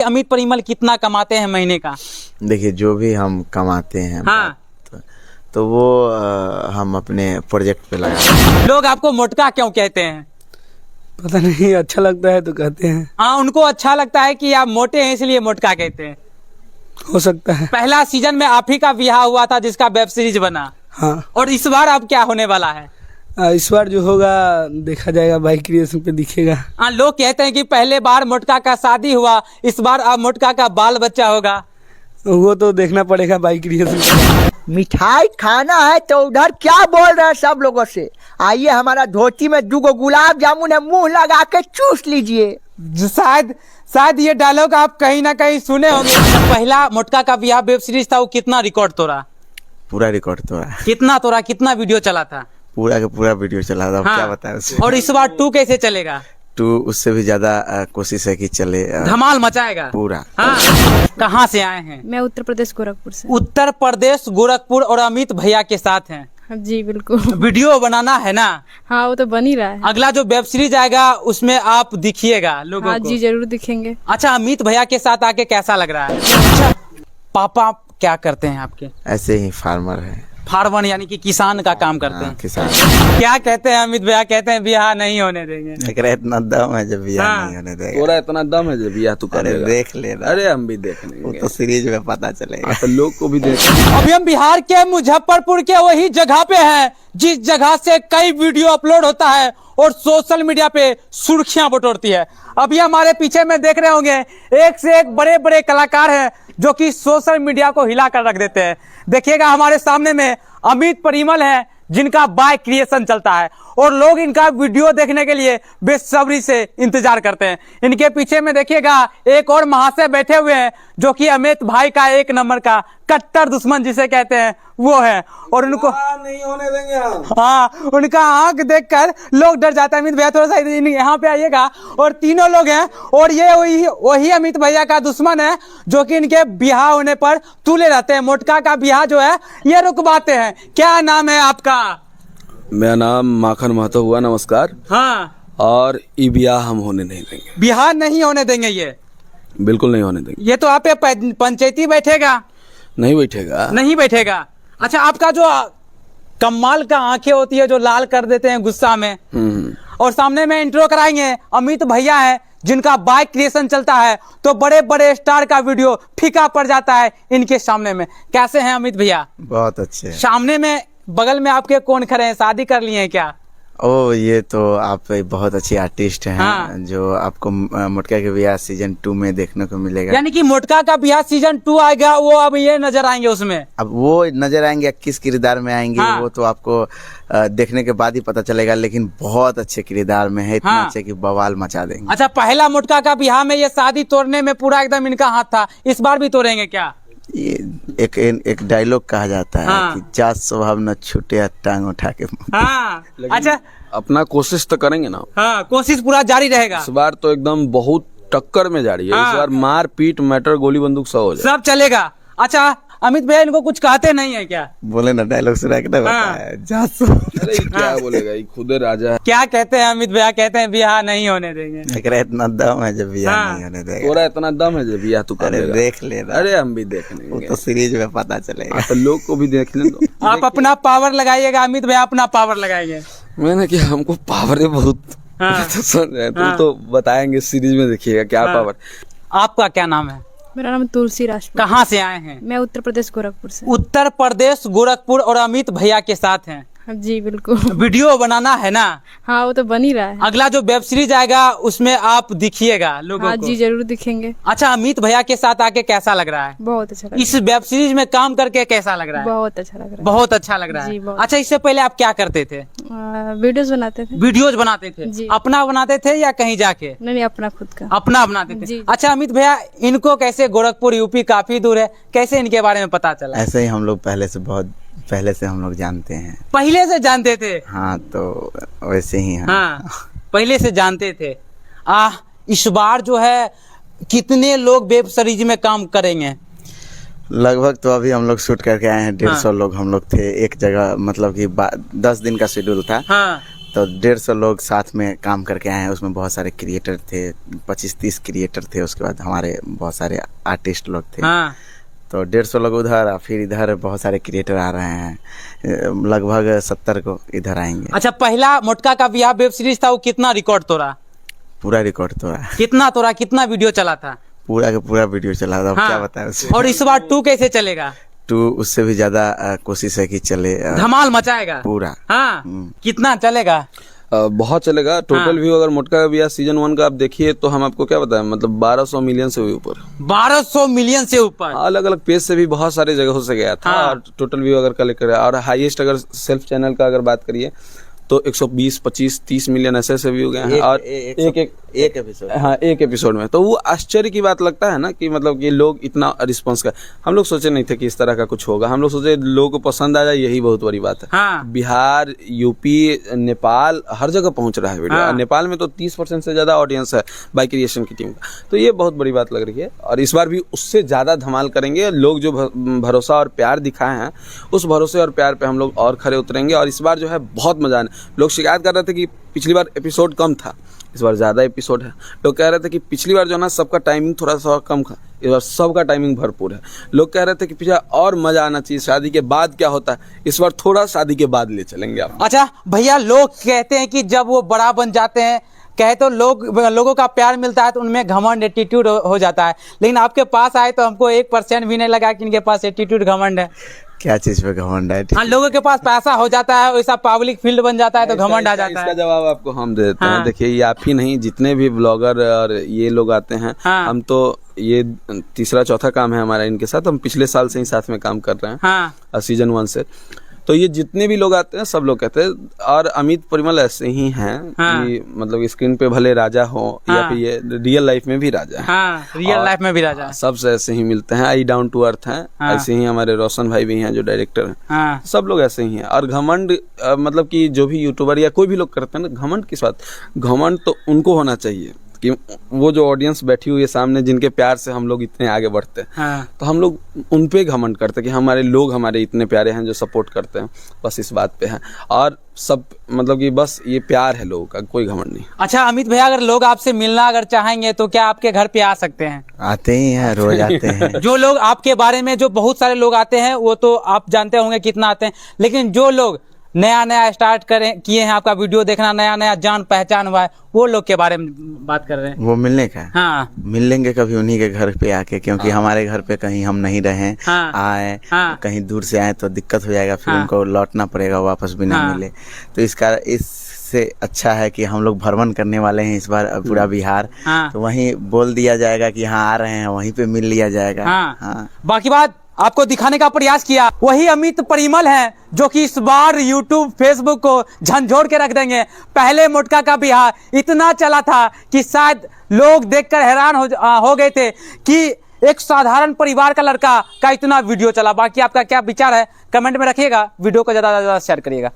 अमित परिमल कितना कमाते हैं महीने का? देखिए, जो भी हम कमाते हैं तो वो हम अपने प्रोजेक्ट पे लगाते। लोग आपको मोटका क्यों कहते हैं? पता नहीं, अच्छा लगता है तो कहते हैं। हाँ, उनको अच्छा लगता है कि आप मोटे हैं इसलिए मोटका कहते हैं। हो सकता है। पहला सीजन में आप ही का ब्याह हुआ था जिसका वेब सीरीज बना। हाँ। और इस बार अब क्या होने वाला है? इस बार जो होगा देखा जाएगा, बाई क्रिएशन पे दिखेगा। हाँ, लोग कहते हैं कि पहले बार मोटका का शादी हुआ, इस बार अब मोटका का बाल बच्चा होगा। वो तो देखना पड़ेगा बाई क्रिएशन। मिठाई खाना है तो उधर क्या बोल रहे हैं सब लोगों से। आइए, हमारा धोती में 2 गुलाब जामुन है, मुंह लगा के चूस लीजिए। शायद ये डायलॉग आप कहीं ना कहीं सुने होंगे। पहला मोटका का ब्याह वेब सीरीज था, वो कितना रिकॉर्ड तोड़ा? पूरा रिकॉर्ड तोड़ा। कितना तोड़ा? कितना वीडियो चला था? पूरा का पूरा वीडियो चला था। हाँ। क्या बताएं उससे। और इस बार 2 कैसे चलेगा? 2 उससे भी ज्यादा कोशिश है कि चले। धमाल मचाएगा पूरा। हाँ। कहाँ से आए हैं? मैं उत्तर प्रदेश गोरखपुर से। उत्तर प्रदेश गोरखपुर। और अमित भैया के साथ हैं। जी बिल्कुल। वीडियो बनाना है ना? हाँ, वो तो बन ही रहा है। अगला जो वेब सीरीज आएगा उसमें आप दिखिएगा लोगों हाँ को। जी, जरूर दिखेंगे। अच्छा, अमित भैया के साथ आके कैसा लग रहा है? अच्छा, पापा क्या करते हैं आपके? ऐसे ही फार्मर है। फार्मर यानी कि किसान का काम करते हैं। किसान। क्या कहते हैं अमित भैया? कहते हैं ब्याह नहीं होने देंगे। इतना दम है जब ब्याह हाँ। नहीं होने देगा। पूरा इतना दम है जब ब्याह तू अरे करेगा। देख लेना। अरे हम भी देख वो लेंगे, तो सीरीज में पता चलेगा। तो लोग को भी देख। अभी हम बिहार के मुजफ्फरपुर के वही जगह पे हैं जिस जगह से कई वीडियो अपलोड होता है और सोशल मीडिया पे सुर्खियां बटोरती है। अभी हमारे पीछे में देख रहे होंगे, एक से एक बड़े बड़े कलाकार हैं जो कि सोशल मीडिया को हिला कर रख देते हैं। देखिएगा, हमारे सामने में अमित परिमल है जिनका बाय क्रिएशन चलता है और लोग इनका वीडियो देखने के लिए बेसब्री से इंतजार करते हैं। इनके पीछे में देखिएगा एक और महाशय बैठे हुए हैं जो कि अमित भाई का 1 नंबर का कट्टर दुश्मन जिसे कहते हैं वो है। और उनको नहीं होने देंगे हम। हाँ, उनका आंख देखकर लोग डर जाते हैं। अमित भैया थोड़ा सा यहाँ पे आइएगा। और तीनों लोग हैं और ये वही अमित भैया का दुश्मन है जो कि इनके ब्याह होने पर तुले रहते हैं। मोटका का ब्याह जो है ये रुकवाते हैं। क्या नाम है आपका? मेरा नाम माखन महतो हुआ। नमस्कार। हाँ। और ये ब्याह हम होने नहीं देंगे। बिहार नहीं होने देंगे? ये बिल्कुल नहीं होने देंगे। ये तो आप पे पंचायती बैठेगा। नहीं बैठेगा। नहीं बैठेगा। अच्छा, आपका जो कमाल का आंखें होती है जो लाल कर देते हैं गुस्सा में। और सामने में इंट्रो कराएंगे, अमित भैया है जिनका बाइक क्रिएशन चलता है तो बड़े बड़े स्टार का वीडियो फीका पड़ जाता है इनके सामने में। कैसे हैं अमित भैया? बहुत अच्छे। सामने में बगल में आपके कौन खड़े हैं? शादी कर लिए हैं क्या? ओ, ये तो आप बहुत अच्छी आर्टिस्ट हैं। हाँ। जो आपको मोटका के ब्याह सीजन 2 में देखने को मिलेगा। यानी कि मोटका का ब्याह सीजन 2 आएगा, वो अब ये नजर आएंगे उसमें। अब वो नजर आएंगे, किस किरदार में आएंगे। हाँ। वो तो आपको देखने के बाद ही पता चलेगा, लेकिन बहुत अच्छे किरदार में है। इतना हाँ। अच्छे कि बवाल मचा देंगे। अच्छा, पहला मोटका का ब्याह में ये शादी तोड़ने में पूरा एकदम इनका हाथ था, इस बार भी तोड़ेंगे क्या? ये एक डायलॉग कहा जाता है। हाँ। कि जात स्वभाव न छूटे टांग उठा के। हाँ। अच्छा, अपना कोशिश तो करेंगे ना। हाँ, कोशिश पूरा जारी रहेगा। इस बार तो एकदम बहुत टक्कर में जा रही है। हाँ। इस बार मार पीट मैटर गोली बंदूक सब हो जाए। सब चलेगा। अच्छा, अमित भैया इनको कुछ कहते नहीं है क्या? बोले ना, डायलॉग सुना के ना हाँ। बताया। जात स्वभाव। अरे ये क्या बोलेगा, ये खुदे राजा है। क्या कहते हैं अमित भैया? कहते हैं ब्याह नहीं होने देंगे। इतना दम है जब ब्याह हाँ। नहीं होने देगा। पूरा इतना दम है जब ब्याह तू अरे करेगा। देख लेना। अरे हम भी देख वो लेंगे, तो सीरीज में पता चलेगा। तो लोग को भी देख लें। तो आप अपना पावर लगाइएगा, अमित भैया अपना पावर लगाएंगे। मैंने क्या, हमको पावर है बहुत। हाँ। तो सुन रहे हाँ। तो बताएंगे, सीरीज में देखिएगा क्या हाँ। पावर। आपका क्या नाम है? मेरा नाम तुलसी राजपूत। कहाँ से आए हैं? मैं उत्तर प्रदेश गोरखपुर से। उत्तर प्रदेश गोरखपुर। और अमित भैया के साथ हैं। जी बिल्कुल। वीडियो बनाना है ना? हाँ, वो तो बन ही रहा है। अगला जो वेब सीरीज आएगा उसमें आप दिखिएगा लोगों हाँ को। जी, जरूर दिखेंगे। अच्छा, अमित भैया के साथ आके कैसा लग रहा है? बहुत अच्छा लग इस वेब सीरीज में काम करके कैसा लग रहा रहा है। है? बहुत अच्छा लग रहा बहुत अच्छा लग रहा जी, है। बहुत। अच्छा, इससे पहले आप क्या करते थे? है। वीडियोस बनाते थे। वीडियोज बनाते थे? जी। अपना बनाते थे या कहीं जाके? नहीं, अपना खुद का। अपना बनाते थे। जी। अच्छा अमित भैया, इनको कैसे, गोरखपुर यूपी काफी दूर है, कैसे इनके बारे में पता चला? ऐसे ही हम लोग पहले से हम लोग जानते हैं। पहले से जानते थे? हाँ, तो वैसे ही है। हाँ, पहले से जानते थे। इस बार जो है कितने लोग वेब सीरीज में काम करेंगे? लगभग तो अभी हम लोग शूट करके आए हैं। 150 हाँ। लोग हम लोग थे एक जगह। मतलब कि 10 दिन का शेड्यूल था। हाँ। तो 150 लोग साथ में काम करके आए हैं। उसमें बहुत सारे क्रिएटर थे, 25-30 क्रिएटर थे। उसके बाद हमारे बहुत सारे आर्टिस्ट लोग थे। हाँ तो 150 लोग उधर, फिर इधर बहुत सारे क्रिएटर आ रहे हैं, लगभग 70 को इधर आएंगे। अच्छा, पहला मोटका का बिहार वेब सीरीज था, वो कितना रिकॉर्ड तोड़ा? पूरा रिकॉर्ड तोड़ा। कितना तोड़ा, कितना वीडियो चला था? पूरा का पूरा वीडियो चला था। अब हाँ। क्या बताएं उससे। और इस बार 2 कैसे चलेगा? 2 उससे भी ज्यादा कोशिश है कि चले। धमाल मचाएगा पूरा। हाँ। कितना चलेगा? बहुत चलेगा। टोटल व्यू अगर मोटका का बिहार सीजन 1 का आप देखिए तो हम आपको क्या बताएं, मतलब 1200 मिलियन से भी ऊपर, 1200 मिलियन से ऊपर। अलग अलग पेज से भी बहुत सारे जगहों से गया था। हाँ। और टोटल व्यू अगर कलेक्ट करें और हाईएस्ट अगर सेल्फ चैनल का अगर बात करिए तो 120, 25, 30 मिलियन ऐसे व्यू गए हैं। और एक एपिसोड। हाँ, एक एपिसोड में। तो वो आश्चर्य की बात लगता है ना कि मतलब कि लोग इतना रिस्पॉन्स कर, हम लोग सोचे नहीं थे कि इस तरह का कुछ होगा। हम लोग सोचे लोगों को पसंद आ जाए, यही बहुत बड़ी बात है। हाँ। बिहार, यूपी, नेपाल, हर जगह पहुंच रहा है वीडियो। हाँ। और नेपाल में तो 30% से ज्यादा ऑडियंस है बाई क्रिएशन की टीम का। तो ये बहुत बड़ी बात लग रही है। और इस बार भी उससे ज्यादा धमाल करेंगे। लोग जो भरोसा और प्यार दिखाए हैं, उस भरोसे और प्यार पे हम लोग और खरे उतरेंगे। और इस बार जो है बहुत मजा आने, लोग शिकायत कर रहे थे कि पिछली बार एपिसोड कम था, इस बार ज्यादा एपिसोड है। लोग कह रहे थे कि पिछली बार जो है ना सबका टाइमिंग थोड़ा सा कम था, इस बार सबका टाइमिंग भरपूर है। लोग कह रहे थे कि पिछला और मजा आना चाहिए, शादी के बाद क्या होता है, इस बार थोड़ा शादी के बाद ले चलेंगे आप। अच्छा भैया, लोग कहते हैं कि जब वो बड़ा बन जाते हैं, कहे तो लोगों का प्यार मिलता है तो उनमें घमंड, एटीट्यूड हो जाता है। लेकिन आपके पास आए तो हमको 1% भी नहीं लगा कि इनके पास एटीट्यूड, घमंड है। क्या चीज पे घमंड है? हाँ, लोगों के पास पैसा हो जाता है, वैसा पब्लिक फील्ड बन जाता है तो घमंड आ जाता इसका है। जवाब आपको हम दे देते हाँ। हैं। देखिए, ये आप ही नहीं, जितने भी ब्लॉगर और ये लोग आते हैं, हाँ। हम तो ये 3-4 काम है हमारा इनके साथ। हम पिछले साल से ही साथ में काम कर रहे हैं। हाँ। सीजन 1 से। तो ये जितने भी लोग आते हैं सब लोग कहते हैं, और अमित परिमल ऐसे ही हैं। हाँ। कि मतलब स्क्रीन पे भले राजा हो, या हाँ। फिर ये रियल लाइफ में भी राजा है। हाँ, रियल और लाइफ में भी राजा। सबसे ऐसे ही मिलते हैं, आई डाउन टू अर्थ हैं। हाँ। ऐसे ही हमारे रोशन भाई भी हैं जो डायरेक्टर हैं। हाँ। सब लोग ऐसे ही हैं। और घमंड मतलब कि जो भी यूट्यूबर या कोई भी लोग करते हैं ना, घमंड किस बात, घमंड तो उनको होना चाहिए कि वो जो ऑडियंस बैठी हुई है सामने, जिनके प्यार से हम लोग इतने आगे बढ़ते हैं। हाँ। तो हम लोग उन पे घमंड करते हैं कि हमारे लोग हमारे इतने प्यारे हैं जो सपोर्ट करते हैं। बस इस बात पे है। और सब मतलब कि बस ये प्यार है लोगों का, कोई घमंड नहीं। अच्छा अमित भैया, अगर लोग आपसे मिलना अगर चाहेंगे तो क्या आपके घर पे आ सकते हैं? आते ही हैं, रोज आते हैं। जो लोग आपके बारे में, जो बहुत सारे लोग आते हैं, वो तो आप जानते होंगे कितना आते हैं, लेकिन जो लोग नया स्टार्ट किए हैं, आपका वीडियो देखना, नया जान पहचान हुआ है, वो लोग के बारे में बात कर रहे हैं। वो मिलने का? हाँ। मिल लेंगे कभी उन्हीं के घर पे आके, क्योंकि हमारे घर पे कहीं हम नहीं रहे, हाँ। आए, हाँ। कहीं दूर से आए तो दिक्कत हो जाएगा, फिर हाँ। उनको लौटना पड़ेगा, वापस भी ना हाँ। मिले। तो इससे अच्छा है कि हम लोग भ्रमण करने वाले हैं इस बार पूरा बिहार। हाँ। तो वहीं बोल दिया जाएगा कि हाँ आ रहे हैं, वहीं पे मिल लिया जाएगा। हाँ। हाँ। बाकी बात आपको दिखाने का प्रयास किया, वही अमित परिमल हैं जो कि इस बार YouTube, Facebook को झंझोड़ के रख देंगे। पहले मोटका का बिहार इतना चला था कि शायद लोग देखकर हैरान हो गए थे कि एक साधारण परिवार का लड़का का इतना वीडियो चला। बाकी आपका क्या विचार है कमेंट में रखिएगा, वीडियो को ज्यादा से ज्यादा शेयर करिएगा।